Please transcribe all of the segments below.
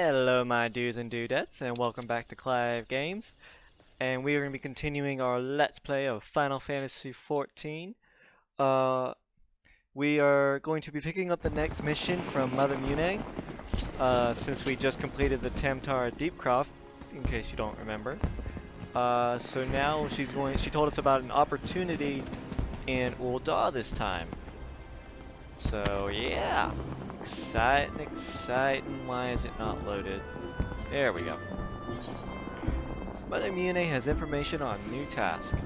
Hello my dudes and dudettes, and welcome back to Clive Games. And we are going to be continuing our Let's Play of Final Fantasy XIV. Uh, we are going to be picking up the next mission from Mother Mune, since we just completed the Tamtar Deepcroft, in case you don't remember. So now she told us about an opportunity in Ul'dah this time. So yeah, exciting. Why is it not loaded? There we go. Mother Mune has information on new task.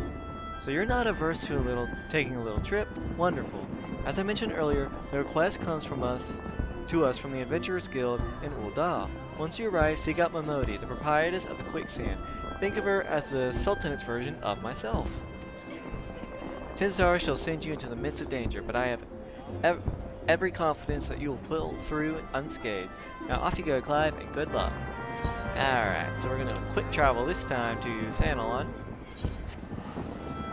So you're not averse to taking a little trip? Wonderful. As I mentioned earlier, the request comes from us from the Adventurers Guild in Ul'dah. Once you arrive, seek out Momodi, the proprietress of the Quicksand. Think of her as the Sultanate's version of myself. Tenzar shall send you into the midst of danger, but I have every confidence that you will pull through unscathed. Now off you go, Clive, and good luck. Alright, so we're gonna quick travel this time to Thanalon.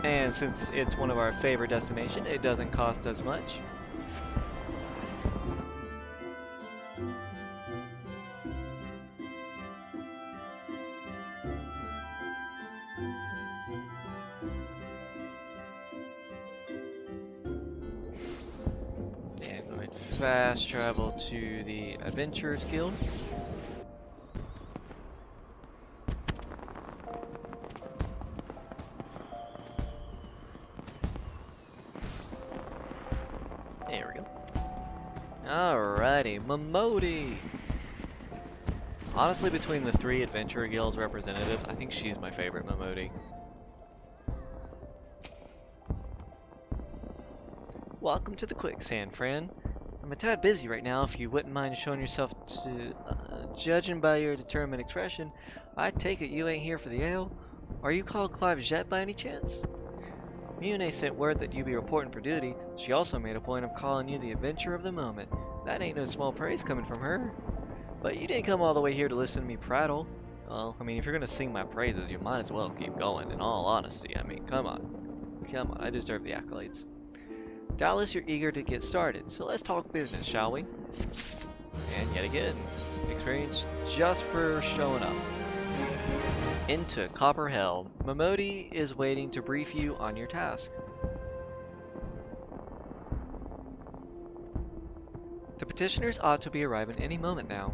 And since it's one of our favorite destinations, it doesn't cost us much. And we'll fast travel to the Adventurers Guild. There we go. Alrighty, Momodi! Honestly, between the three Adventurer Guilds representatives, I think she's my favorite Momodi. Welcome to the Quicksand, friend. I'm a tad busy right now. If you wouldn't mind showing yourself to... judging by your determined expression, I take it you ain't here for the ale? Are you called Clive Jet by any chance? Mune sent word that you be reporting for duty. She also made a point of calling you the adventurer of the moment. That ain't no small praise coming from her. But you didn't come all the way here to listen to me prattle. Well, I mean, if you're gonna sing my praises, you might as well keep going, in all honesty. I mean, come on. Come on, I deserve the accolades. Doubtless you're eager to get started, so let's talk business, shall we? And yet again, experience just for showing up. Into Copperbell. Momodi is waiting to brief you on your task. The petitioners ought to be arriving any moment now.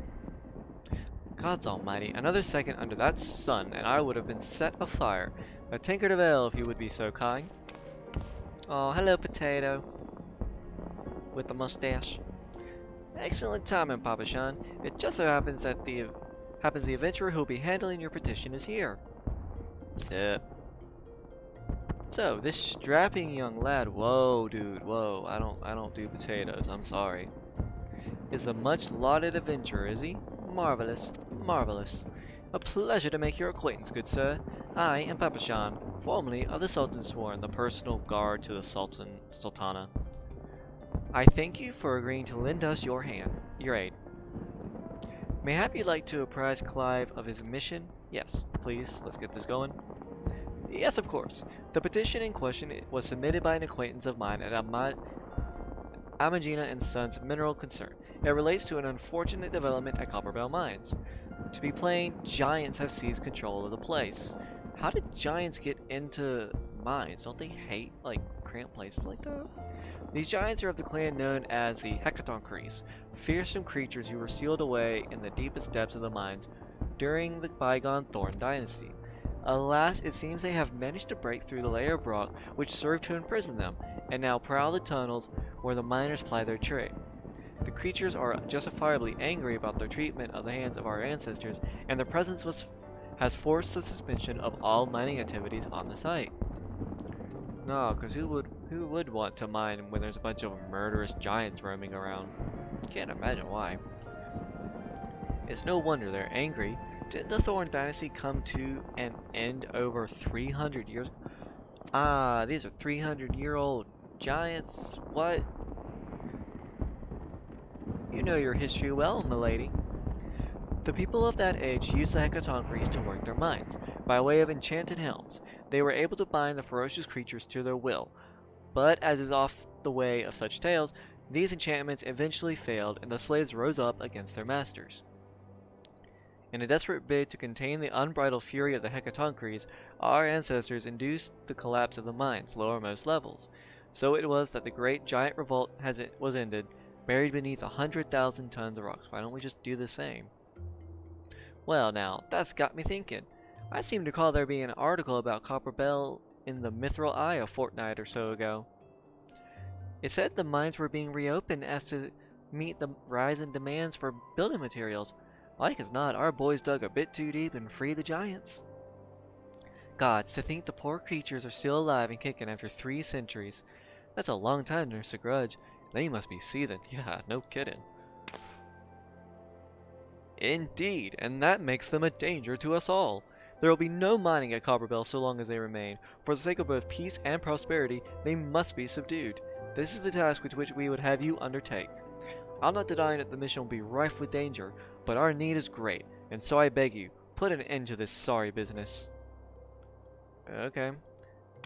Gods almighty, another second under that sun and I would have been set afire. A tankard of ale, if you would be so kind. Oh, hello, potato. With the mustache. Excellent timing, Papa Shan. It just so happens that the adventurer who'll be handling your petition is here. Yep. So, this strapping young lad, whoa, dude, whoa, I don't do potatoes, I'm sorry. Is a much lauded adventurer, is he? Marvelous, marvelous. A pleasure to make your acquaintance, good sir. I am Papa Shan, formerly of the Sultan's Sworn, the personal guard to the Sultana. I thank you for agreeing to lend us your aid. Mayhap you'd like to apprise Clive of his mission? Yes, please, let's get this going. Yes, of course. The petition in question was submitted by an acquaintance of mine at Amagina and Sons Mineral Concern. It relates to an unfortunate development at Copperbell Mines. To be plain, giants have seized control of the place. How did giants get into mines? Don't they hate, like, cramped places like that? These giants are of the clan known as the Hecatoncrease, fearsome creatures who were sealed away in the deepest depths of the mines during the bygone Thorn Dynasty. Alas, it seems they have managed to break through the layer of rock which served to imprison them, and now prowl the tunnels where the miners ply their trade. The creatures are justifiably angry about their treatment of the hands of our ancestors, and their presence has forced the suspension of all mining activities on the site. No, because who would want to mine when there's a bunch of murderous giants roaming around? Can't imagine why. It's no wonder they're angry. Didn't the Thorn Dynasty come to an end over 300 years? Ah, these are 300-year-old giants. What? You know your history well, milady. The people of that age used the Hecatoncrease to work their mines. By way of enchanted helms, they were able to bind the ferocious creatures to their will. But, as is oft the way of such tales, these enchantments eventually failed and the slaves rose up against their masters. In a desperate bid to contain the unbridled fury of the Hecatoncres, our ancestors induced the collapse of the mine's lowermost levels. So it was that the great giant revolt was ended, buried beneath 100,000 tons of rocks. Why don't we just do the same? Well now, that's got me thinking. I seem to recall there being an article about Copperbell in the Mithril Eye a fortnight or so ago. It said the mines were being reopened as to meet the rise in demands for building materials. Like as not, our boys dug a bit too deep and freed the giants. Gods, to think the poor creatures are still alive and kicking after 3 centuries. That's a long time to nurse a grudge. They must be seething. Yeah, no kidding. Indeed, and that makes them a danger to us all. There will be no mining at Copperbell so long as they remain. For the sake of both peace and prosperity, they must be subdued. This is the task which we would have you undertake. I'll not deny that the mission will be rife with danger, but our need is great, and so I beg you, put an end to this sorry business. Okay.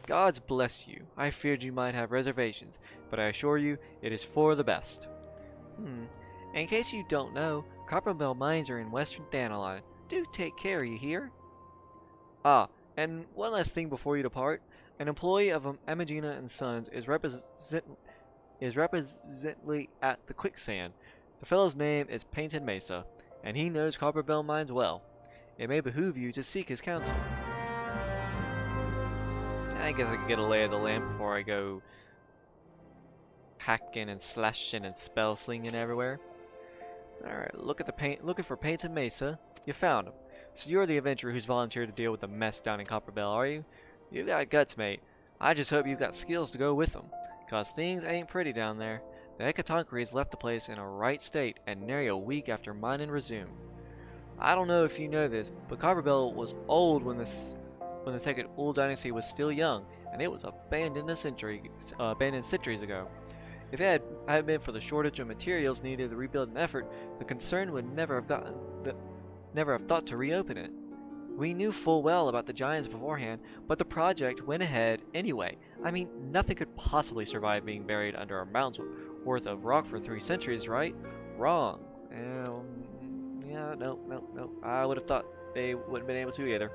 Gods bless you. I feared you might have reservations, but I assure you it is for the best. In case you don't know, Copperbell Mines are in western Thanalon. Do take care, you hear? Ah, and one last thing before you depart. An employee of Amagina and Sons is represently at the quicksand. The fellow's name is Painted Mesa, and he knows Copperbell Mines well. It may behoove you to seek his counsel. I guess I can get a lay of the land before I go hacking and slashing and spell slinging everywhere. Alright, looking for Painted Mesa. You found him. So you're the adventurer who's volunteered to deal with the mess down in Copperbell, are you? You've got guts, mate. I just hope you've got skills to go with them, cause things ain't pretty down there. The Hecatoncres left the place in a right state and nary a week after mining resumed. I don't know if you know this, but Copperbell was old when the second Old Dynasty was still young, and it was abandoned centuries ago. If it hadn't been for the shortage of materials needed to rebuild an effort, the concern would never have thought to reopen it. We knew full well about the giants beforehand, but the project went ahead anyway. I mean, nothing could possibly survive being buried under a mountain's worth of rock for 3 centuries, right? Wrong. Yeah, no. I would have thought they wouldn't have been able to either.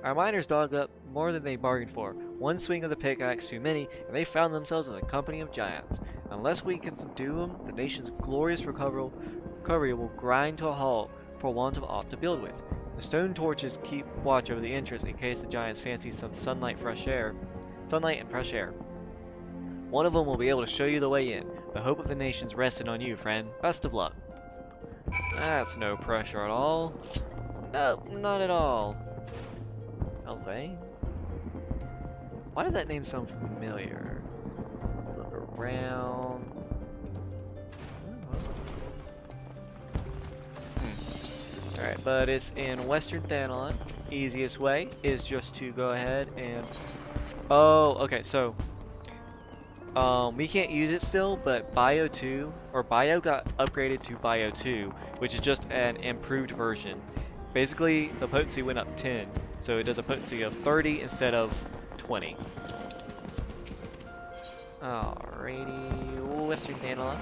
Our miners dug up more than they bargained for. One swing of the pickaxe too many, and they found themselves in the company of giants. Unless we can subdue them, the nation's glorious recovery will grind to a halt for want of aught to build with. The stone torches keep watch over the entrance in case the giants fancy some sunlight and fresh air. One of them will be able to show you the way in. The hope of the nation's resting on you, friend. Best of luck. That's no pressure at all. No, not at all. Elvain? Why does that name sound familiar? Look around. Alright, but it's in Western Thanalon. Easiest way is just to go ahead and... Oh, okay, so... we can't use it still, but Bio 2, or Bio got upgraded to Bio 2, which is just an improved version. Basically, the potency went up 10, so it does a potency of 30 instead of 20. Alrighty, Western Thanalon.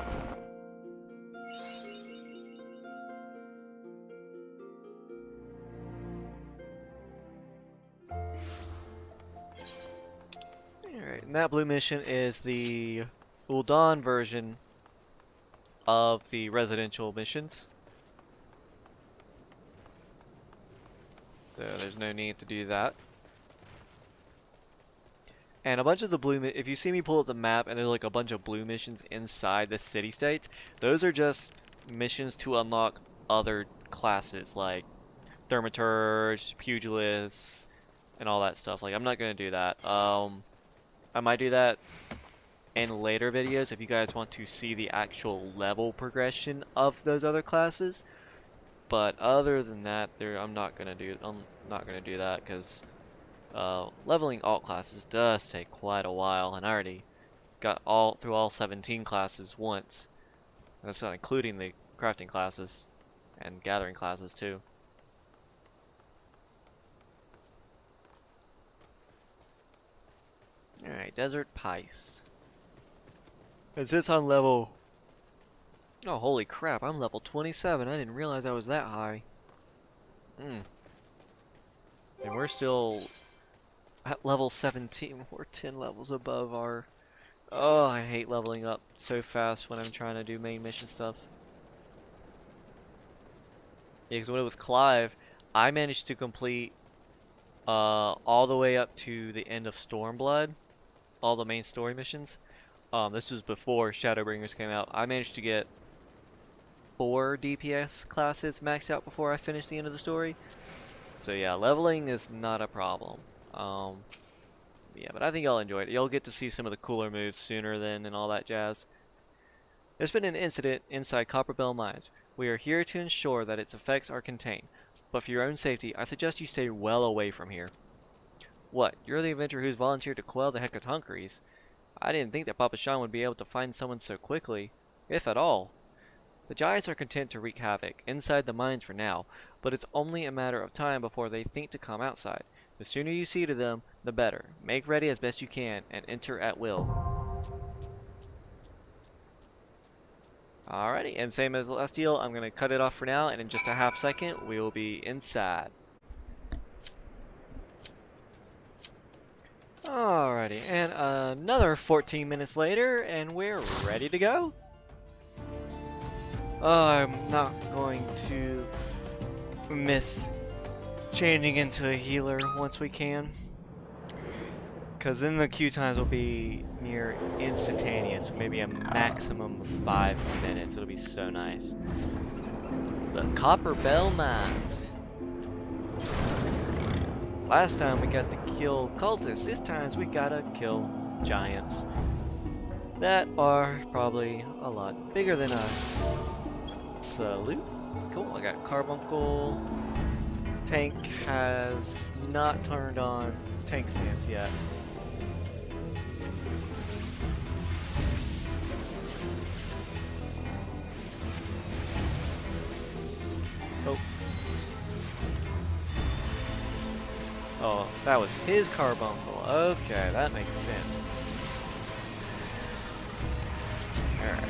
Alright, and that blue mission is the Ul'Dan version of the residential missions. So there's no need to do that. And a bunch of the blue, if you see me pull up the map and there's like a bunch of blue missions inside the city-states, those are just missions to unlock other classes like Thaumaturge, Pugilists, and all that stuff. Like, I'm not going to do that. I might do that in later videos if you guys want to see the actual level progression of those other classes. But other than that, I'm not gonna do that because leveling alt classes does take quite a while, and I already got through all 17 classes once. That's not including the crafting classes and gathering classes too. Alright, Desert Pice. And since I'm level... Oh, holy crap, I'm level 27. I didn't realize I was that high. Mm. And we're still at level 17. We're 10 levels above our... Oh, I hate leveling up so fast when I'm trying to do main mission stuff. Yeah, because when it was Clive, I managed to complete all the way up to the end of Stormblood, all the main story missions. This was before Shadowbringers came out. I managed to get 4 DPS classes maxed out before I finished the end of the story. So yeah, leveling is not a problem. Yeah, but I think y'all enjoyed it. You'll get to see some of the cooler moves sooner than and all that jazz. There's been an incident inside Copperbell Mines. We are here to ensure that its effects are contained, but for your own safety, I suggest you stay well away from here. What? You're the adventurer who's volunteered to quell the Hecatoncheires? I didn't think that Papa Sean would be able to find someone so quickly, if at all. The Giants are content to wreak havoc inside the mines for now, but it's only a matter of time before they think to come outside. The sooner you see to them, the better. Make ready as best you can, and enter at will. Alrighty, and same as the last deal, I'm going to cut it off for now, and in just a half second, we will be inside. Alrighty, and another 14 minutes later, and we're ready to go. I'm not going to miss changing into a healer once we can, because then the queue times will be near instantaneous, maybe a maximum of 5 minutes. It'll be so nice. The Copperbell Mines. Last time we got to kill cultists, this time we gotta kill giants that are probably a lot bigger than us. Salute. Cool, I got Carbuncle. Tank has not turned on tank stance yet. Oh. Oh, that was his Carbuncle. Okay, that makes sense. Alright.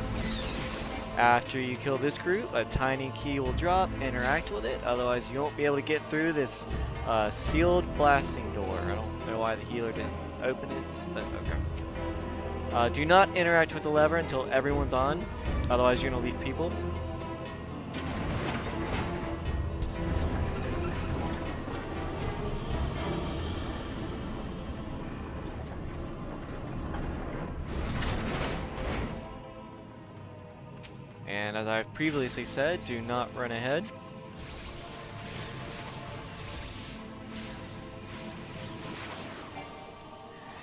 After you kill this group, a tiny key will drop. Interact with it, otherwise you won't be able to get through this sealed blasting door. I don't know why the healer didn't open it, but okay. Do not interact with the lever until everyone's on, otherwise you're going to leave people. And as I've previously said, do not run ahead.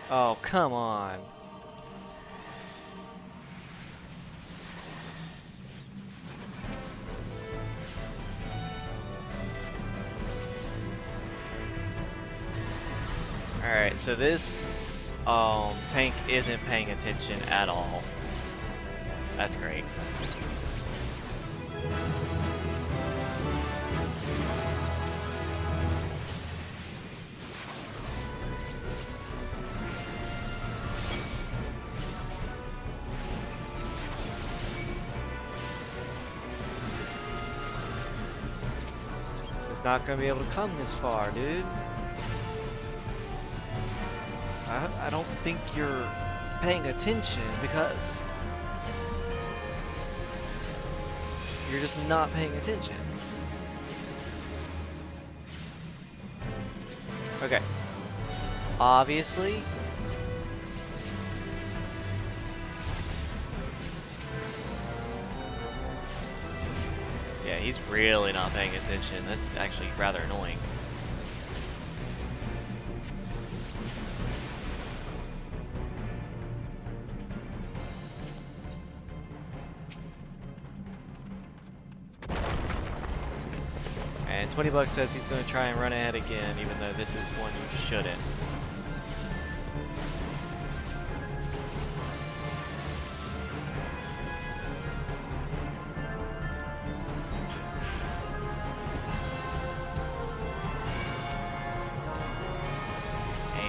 Oh, come on. Alright, so this tank isn't paying attention at all. That's great. It's not gonna be able to come this far, dude. I don't think you're paying attention because you're just not paying attention. Okay. Obviously. Yeah, he's really not paying attention. That's actually rather annoying. And 20 bucks says he's going to try and run ahead again, even though this is one you shouldn't.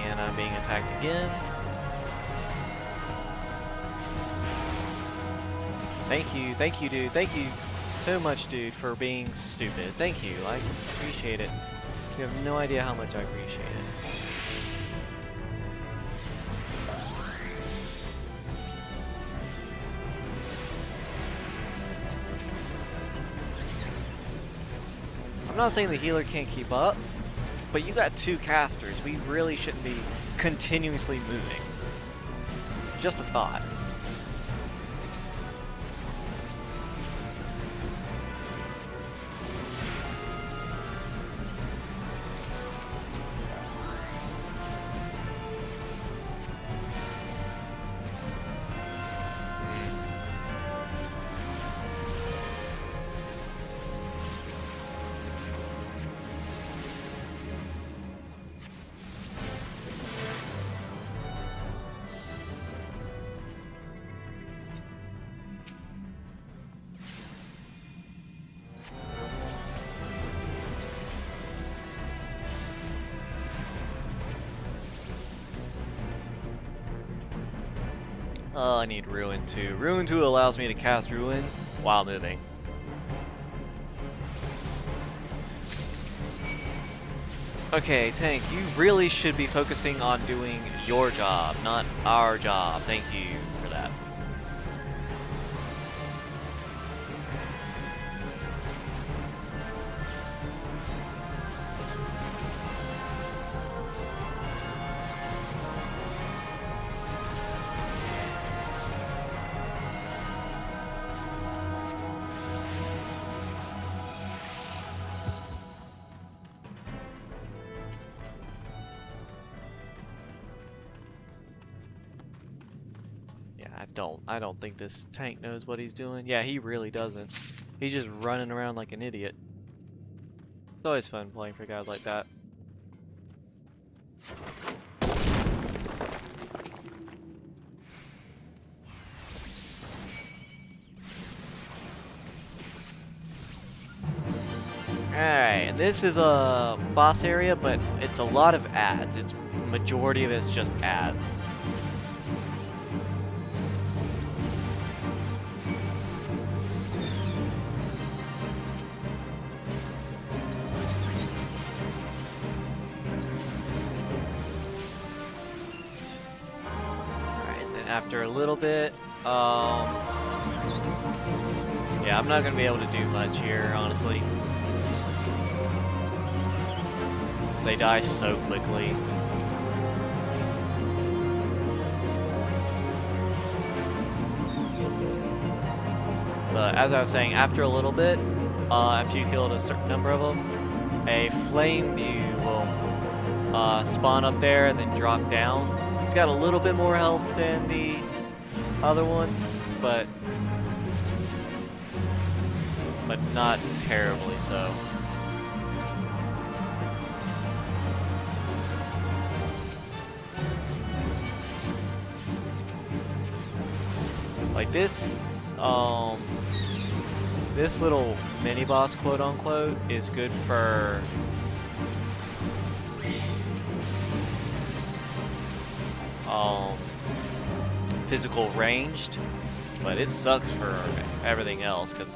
And I'm being attacked again. Thank you, dude, thank you. so much, dude, for being stupid. Thank you. I appreciate it. You have no idea how much I appreciate it. I'm not saying the healer can't keep up, but you got 2 casters. We really shouldn't be continuously moving. Just a thought. Oh, I need Ruin 2. Ruin 2 allows me to cast Ruin while moving. Okay, Tank, you really should be focusing on doing your job, not our job. Thank you for that. I don't think this tank knows what he's doing. Yeah, he really doesn't. He's just running around like an idiot. It's always fun playing for guys like that. Alright, and this is a boss area, but it's a lot of ads. It's majority of it's just ads. After a little bit, yeah, I'm not gonna be able to do much here, honestly. They die so quickly. But as I was saying, after a little bit, after you killed a certain number of them, a flame view will spawn up there and then drop down. It's got a little bit more health than the other ones, but not terribly so. Like this little mini boss, quote unquote, is good for physical ranged, but it sucks for everything else because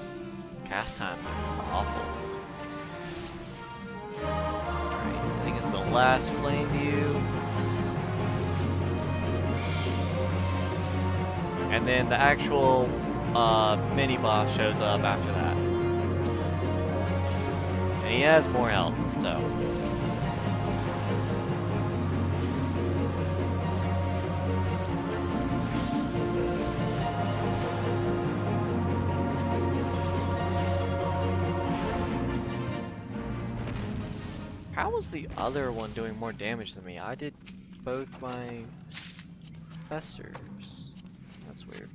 cast time is awful. Alright, I think it's the last flame view. And then the actual mini boss shows up after that. And he has more health, so. How was the other one doing more damage than me? I did both my festers. That's weird.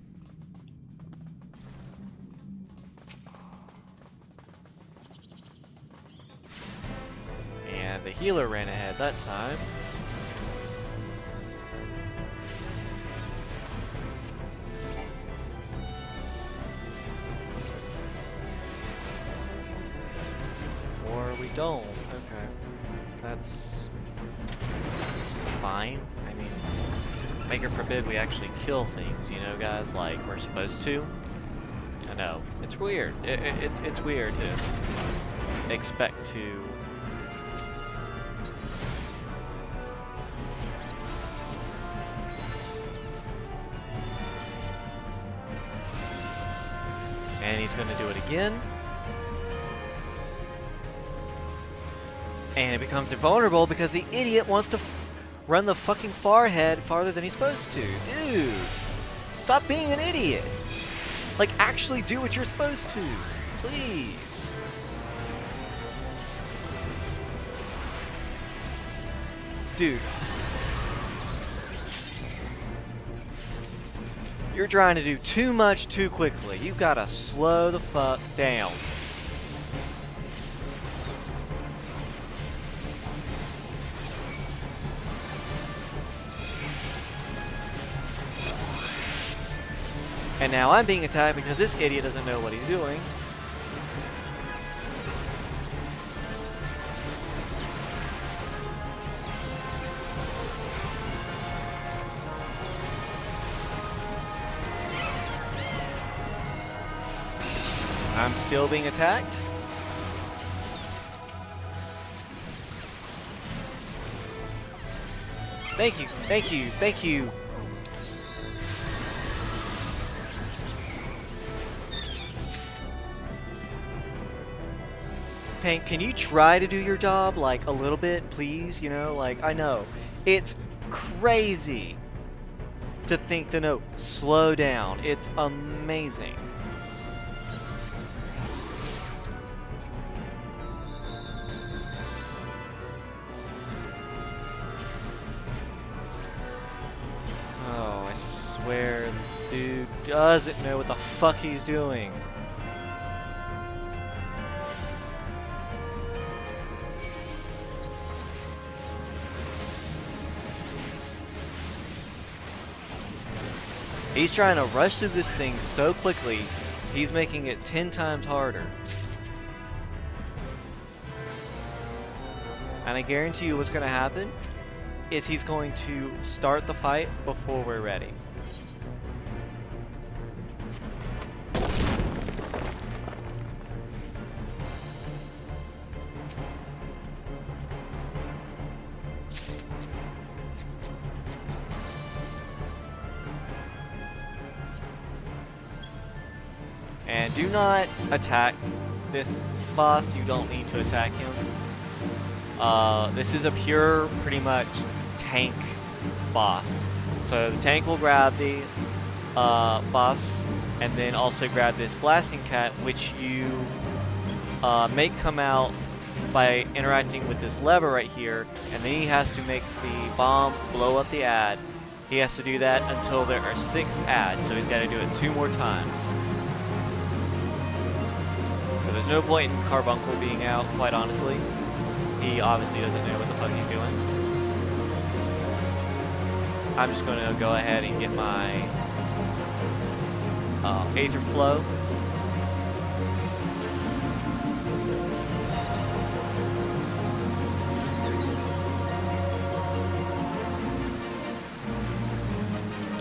And the healer ran ahead that time. Or we don't. Okay. That's fine. I mean, maker forbid we actually kill things, you know, guys, like we're supposed to. And know. It's weird. It's weird to expect to. And he's gonna do it again. And it becomes invulnerable because the idiot wants to run the fucking farhead farther than he's supposed to. Dude, stop being an idiot. Like, actually do what you're supposed to. Please. Dude. You're trying to do too much too quickly. You gotta slow the fuck down. And now I'm being attacked because this idiot doesn't know what he's doing. I'm still being attacked. Thank you, thank you, thank you. Tank, can you try to do your job, like, a little bit, please? You know, like, I know. It's crazy to think to know, slow down. It's amazing. Oh, I swear this dude doesn't know what the fuck he's doing. He's trying to rush through this thing so quickly, he's making it 10 times harder. And I guarantee you what's going to happen is he's going to start the fight before we're ready. And do not attack this boss. You don't need to attack him. This is a pure, pretty much, tank boss. So the tank will grab the boss and then also grab this blasting cat, which you make come out by interacting with this lever right here, and then he has to make the bomb blow up the ad. He has to do that until there are 6 ads, so he's got to do it 2 more times. So there's no point in Carbuncle being out, quite honestly. He obviously doesn't know what the fuck he's doing. I'm just going to go ahead and get my Aether Flow.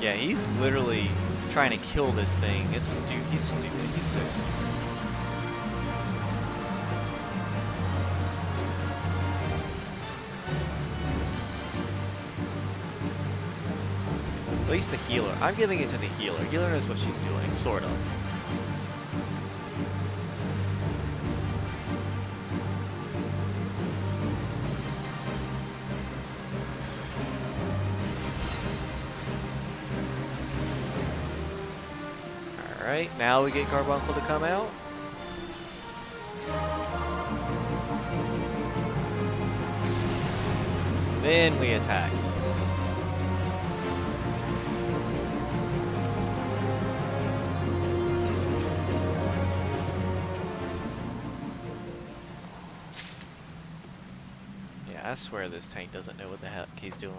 Yeah, he's literally trying to kill this thing. He's stupid. He's so stupid. At least the healer. I'm giving it to the healer. Healer knows what she's doing, sort of. Alright, now we get Carbuncle to come out. Then we attack. I swear this tank doesn't know what the heck he's doing.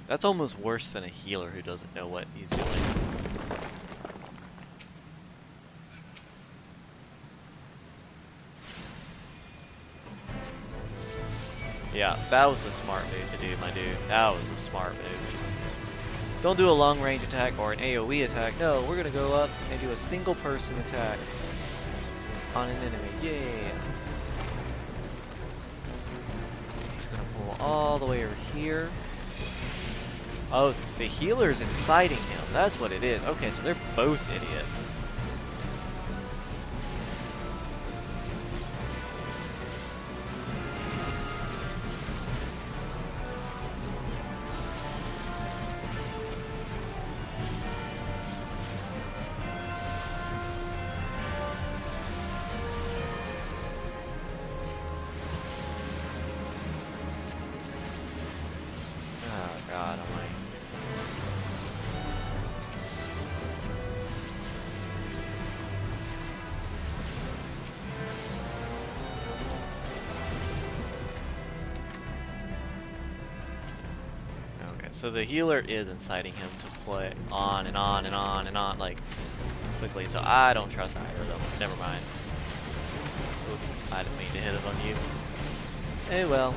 That's almost worse than a healer who doesn't know what he's doing. Yeah, that was a smart move to do, my dude. That was a smart move. Don't do a long range attack or an AoE attack. No, we're gonna go up and do a single person attack on an enemy. Yeah. He's gonna pull all the way over here. Oh, the healer's inciting him. That's what it is. Okay, so they're both idiots. Oh god almighty. Okay, so the healer is inciting him to play on and on and on and on, like, quickly, so I don't trust either of them. Never mind. Oops, I didn't mean to hit it on you. Eh well.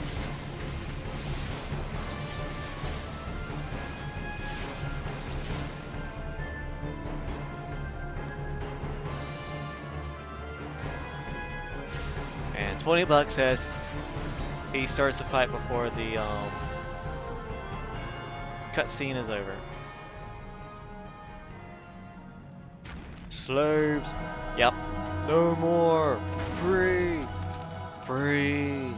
And $20 says he starts the fight before the cutscene is over. Slaves. Yep. No more. Free. Free.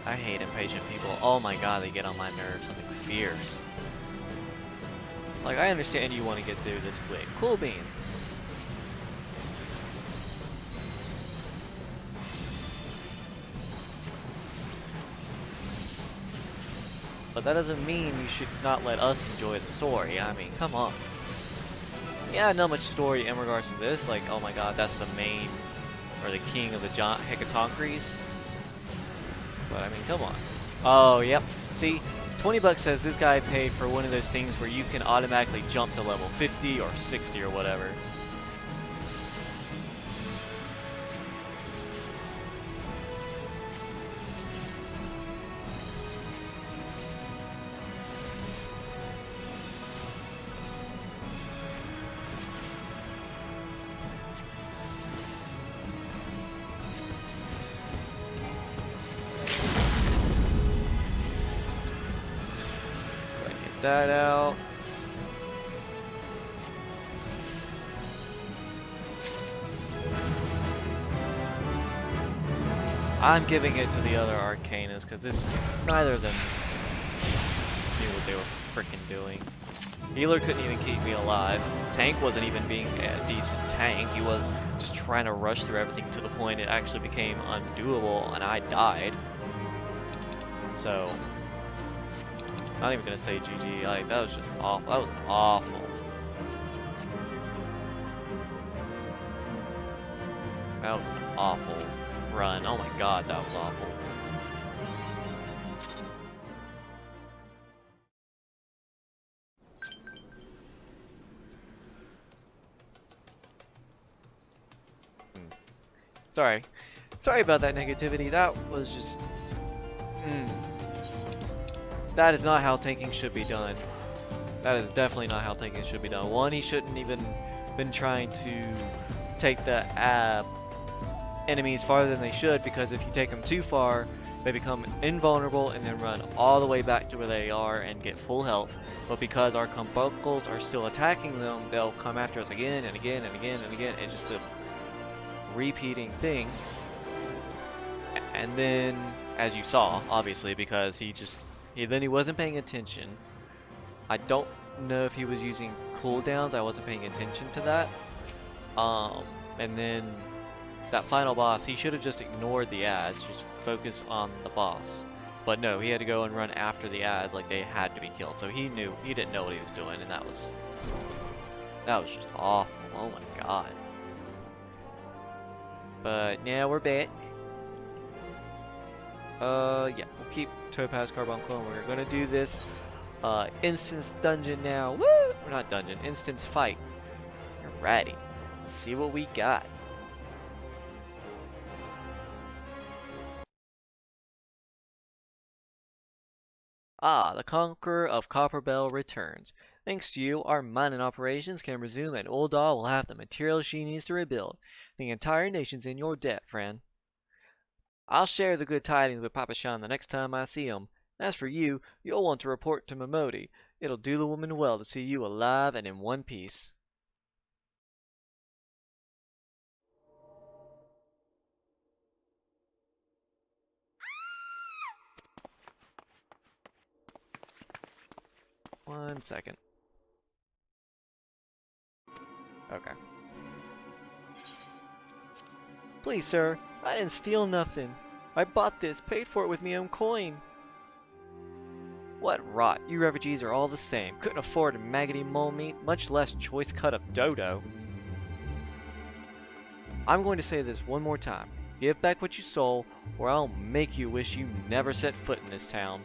I hate impatient people. Oh my god, they get on my nerves. Something fierce. Like, I understand you want to get through this quick. Cool beans. But that doesn't mean you should not let us enjoy the story. I mean, come on. Yeah, not much story in regards to this. Like, oh my god, that's the main, or the king of the Hecatoncres. But I mean, come on. Oh, yep. See, $20 says this guy paid for one of those things where you can automatically jump to level 50 or 60 or whatever. That out. I'm giving it to the other Arcanus because neither of them knew what they were freaking doing. Healer couldn't even keep me alive. Tank wasn't even being a decent tank. He was just trying to rush through everything to the point it actually became undoable and I died. So not even gonna say GG, like, that was just awful. That was awful. That was an awful run. Oh my god, that was awful. Sorry about that negativity. That was just... That is not how tanking should be done. That is definitely not how tanking should be done. One, he shouldn't even been trying to take the enemies farther than they should, because if you take them too far, they become invulnerable and then run all the way back to where they are and get full health. But because our combuncles are still attacking them, they'll come after us again and again and again and again. It's just a repeating thing. And then, as you saw, obviously, because he wasn't paying attention. I don't know if he was using cooldowns. I wasn't paying attention to that. And then that final boss, he should have just ignored the ads, just focus on the boss. But no, he had to go and run after the ads like they had to be killed. So he didn't know what he was doing, and that was just awful. Oh my god. But now we're back. Yeah, we'll keep Topaz Carbuncle, and we're gonna do this, instance dungeon now. Woo! Or not dungeon, instance fight. You're ready. Let's see what we got. Ah, the Conqueror of Copperbell returns. Thanks to you, our mining operations can resume and Ul'dah will have the materials she needs to rebuild. The entire nation's in your debt, friend. I'll share the good tidings with Papa Shan the next time I see him. As for you, you'll want to report to Momodi. It'll do the woman well to see you alive and in one piece. One second. Okay. Please, sir, I didn't steal nothing. I bought this, paid for it with me own coin. What rot, you refugees are all the same. Couldn't afford a maggoty mole meat, much less choice cut of dodo. I'm going to say this one more time. Give back what you stole, or I'll make you wish you never set foot in this town.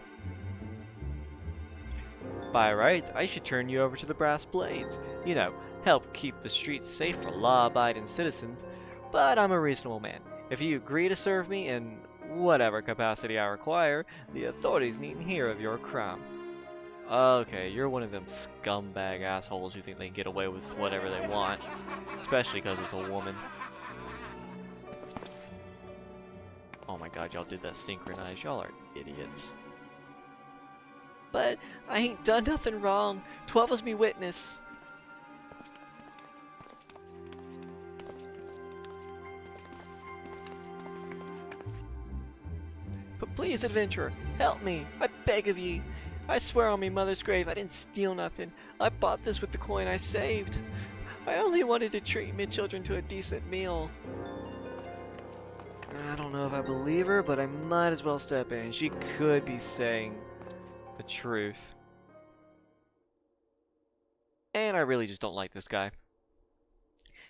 By rights, I should turn you over to the Brass Blades. You know, help keep the streets safe for law-abiding citizens. But I'm a reasonable man. If you agree to serve me in whatever capacity I require, the authorities needn't hear of your crime. Okay, you're one of them scumbag assholes who think they can get away with whatever they want. Especially because it's a woman. Oh my god, y'all did that synchronized. Y'all are idiots. But I ain't done nothing wrong. 12 is me witness. But please, adventurer, help me. I beg of ye. I swear on me mother's grave I didn't steal nothing. I bought this with the coin I saved. I only wanted to treat me children to a decent meal. I don't know if I believe her, but I might as well step in. She could be saying the truth. And I really just don't like this guy.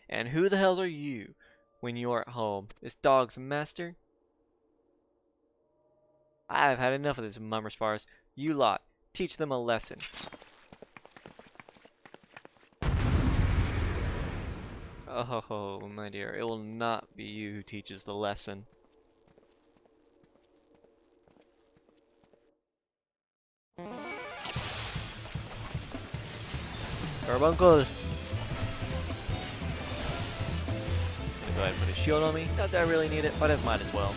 And who the hell are you when you're at home? This dog's master? I've had enough of this mummer's farce. You lot, teach them a lesson. Oh, my dear, it will not be you who teaches the lesson. Carbuncle! Gonna go ahead and put a shield on me. Not that I really need it, but I might as well.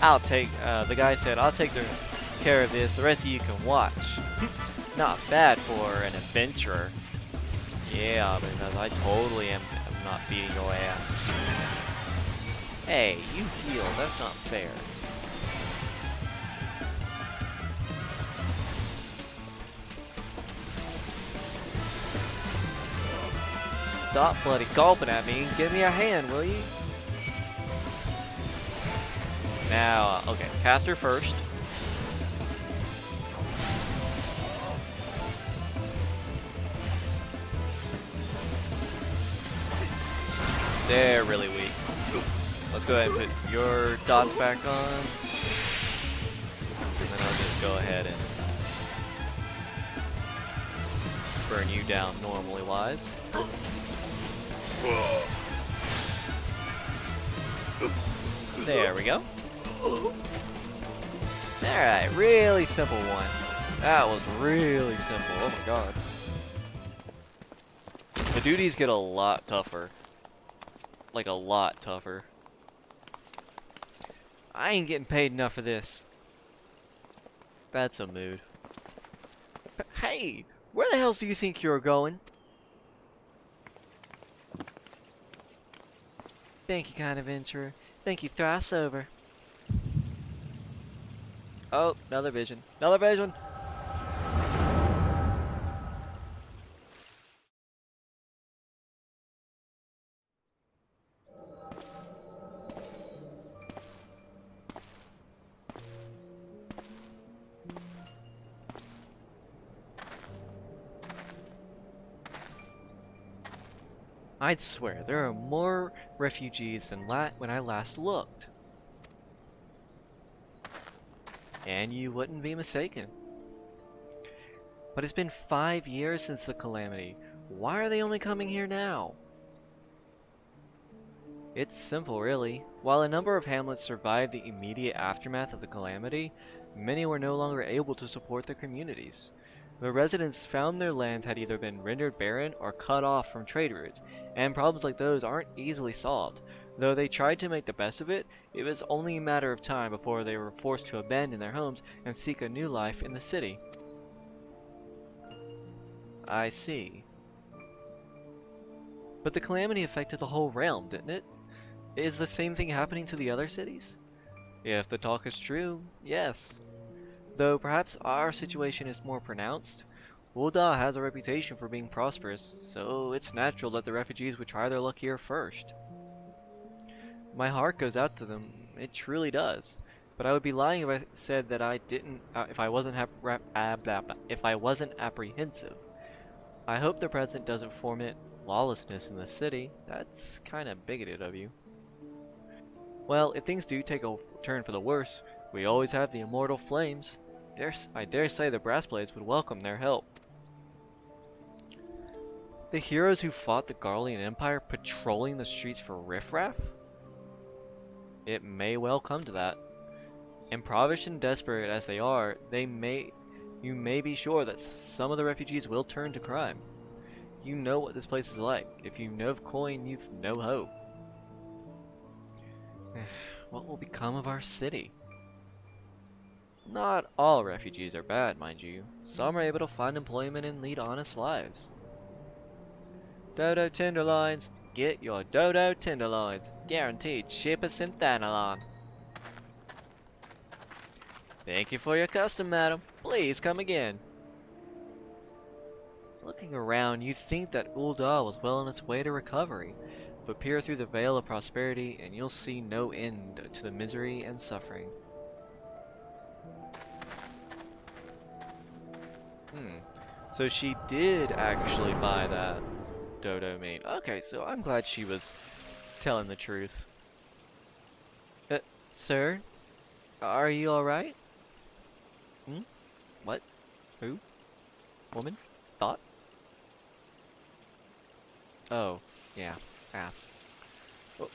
I'll take, the guy said, I'll take care of this. The rest of you can watch. Not bad for an adventurer. Yeah, because I totally am not beating your ass. Hey, you heal. That's not fair. Stop bloody gulping at me and give me a hand, will you? Now, okay, caster first. They're really weak. Let's go ahead and put your dots back on. And then I'll just go ahead and burn you down normally wise. There we go. Alright, really simple one. That was really simple, oh my god. The duties get a lot tougher. Like a lot tougher. I ain't getting paid enough for this. That's a mood. Hey, where the hell do you think you're going? Thank you, kind adventurer. Thank you thrice over. Oh, another vision. Another vision! I'd swear there are more refugees than when I last looked. And you wouldn't be mistaken. But it's been 5 years since the calamity. Why are they only coming here now? It's simple, really. While a number of hamlets survived the immediate aftermath of the calamity, many were no longer able to support their communities. The residents found their lands had either been rendered barren or cut off from trade routes, and problems like those aren't easily solved. Though they tried to make the best of it, it was only a matter of time before they were forced to abandon their homes and seek a new life in the city. I see. But the calamity affected the whole realm, didn't it? Is the same thing happening to the other cities? If the talk is true, yes. Though perhaps our situation is more pronounced. Ul'dah has a reputation for being prosperous, so it's natural that the refugees would try their luck here first. My heart goes out to them, it truly does. But I would be lying if I said that I didn't, if I wasn't if I wasn't apprehensive. I hope the president doesn't foment lawlessness in the city. That's kind of bigoted of you. Well, if things do take a turn for the worse, we always have the immortal flames. I dare say the Brassblades would welcome their help. The heroes who fought the Garlean Empire patrolling the streets for riffraff? It may well come to that. Impoverished and desperate as they are, you may be sure that some of the refugees will turn to crime. You know what this place is like. If you know of coin, you've no hope. What will become of our city? Not all refugees are bad, mind you. Some are able to find employment and lead honest lives. Dodo tenderloins! Get your Dodo tenderloins! Guaranteed cheapest in Thanalon. Thank you for your custom, madam. Please come again. Looking around, you'd think that Ul'dah was well on its way to recovery, but peer through the veil of prosperity and you'll see no end to the misery and suffering. So she did actually buy that Dodo meat. Okay, so I'm glad she was telling the truth. Sir? Are you alright? What? Who? Woman? Thought? Oh, yeah, ass.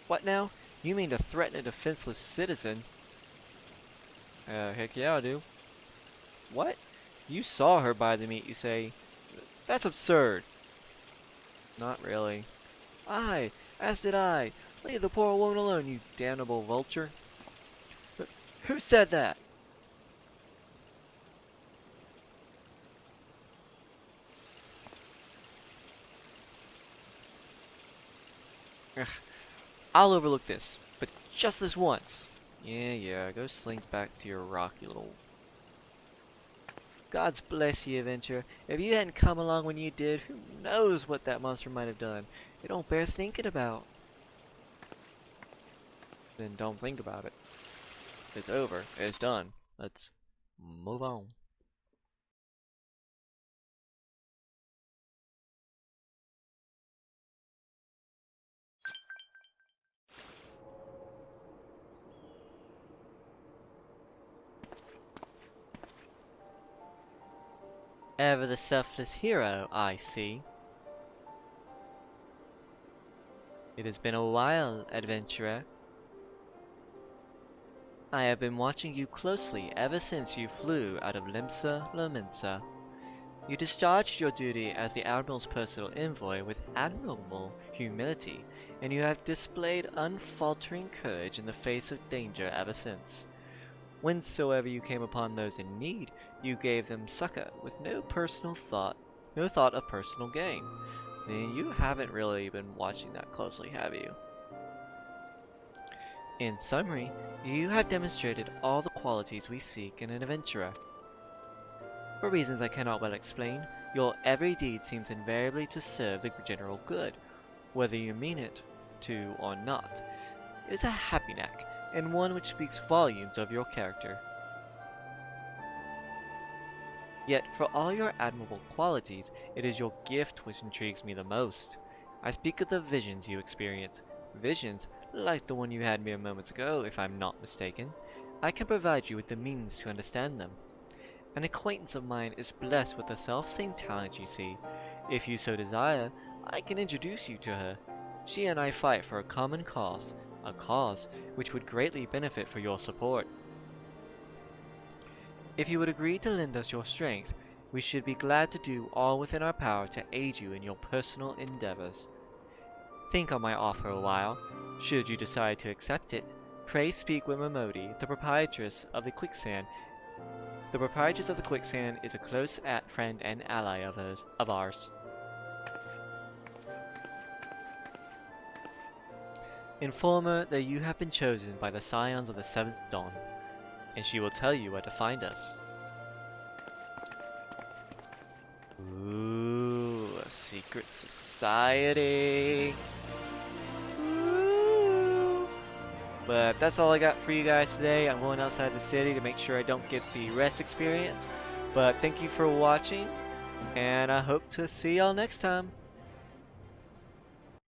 What now? You mean to threaten a defenseless citizen? Heck yeah I do. What? You saw her buy the meat, you say? That's absurd. Not really. Aye, as did I. Leave the poor woman alone, you damnable vulture. Who said that? Ugh, I'll overlook this, but just this once. Yeah, go slink back to your rocky little... God's bless you, adventurer. If you hadn't come along when you did, who knows what that monster might have done. It don't bear thinking about. Then don't think about it. It's over. It's done. Let's move on. Ever the selfless hero, I see. It has been a while, adventurer. I have been watching you closely ever since you flew out of Limsa Lominsa. You discharged your duty as the Admiral's personal envoy with admirable humility, and you have displayed unfaltering courage in the face of danger ever since. Whensoever you came upon those in need, you gave them succor with no thought of personal gain. Then you haven't really been watching that closely, have you? In summary, you have demonstrated all the qualities we seek in an adventurer. For reasons I cannot well explain, your every deed seems invariably to serve the general good, whether you mean it to or not. It is a happy knack, and one which speaks volumes of your character. Yet, for all your admirable qualities, it is your gift which intrigues me the most. I speak of the visions you experience. Visions like the one you had mere moments ago, if I'm not mistaken. I can provide you with the means to understand them. An acquaintance of mine is blessed with the self-same talent you see. If you so desire, I can introduce you to her. She and I fight for a common cause, a cause which would greatly benefit for your support. If you would agree to lend us your strength, we should be glad to do all within our power to aid you in your personal endeavors. Think on my offer a while. Should you decide to accept it, pray speak with Momodi, the proprietress of the quicksand. The proprietress of the quicksand is a close friend and ally of ours. Inform her that you have been chosen by the scions of the seventh dawn, and she will tell you where to find us. Ooh, a secret society. Ooh. But that's all I got for you guys today. I'm going outside the city to make sure I don't get the rest experience. But thank you for watching, and I hope to see y'all next time.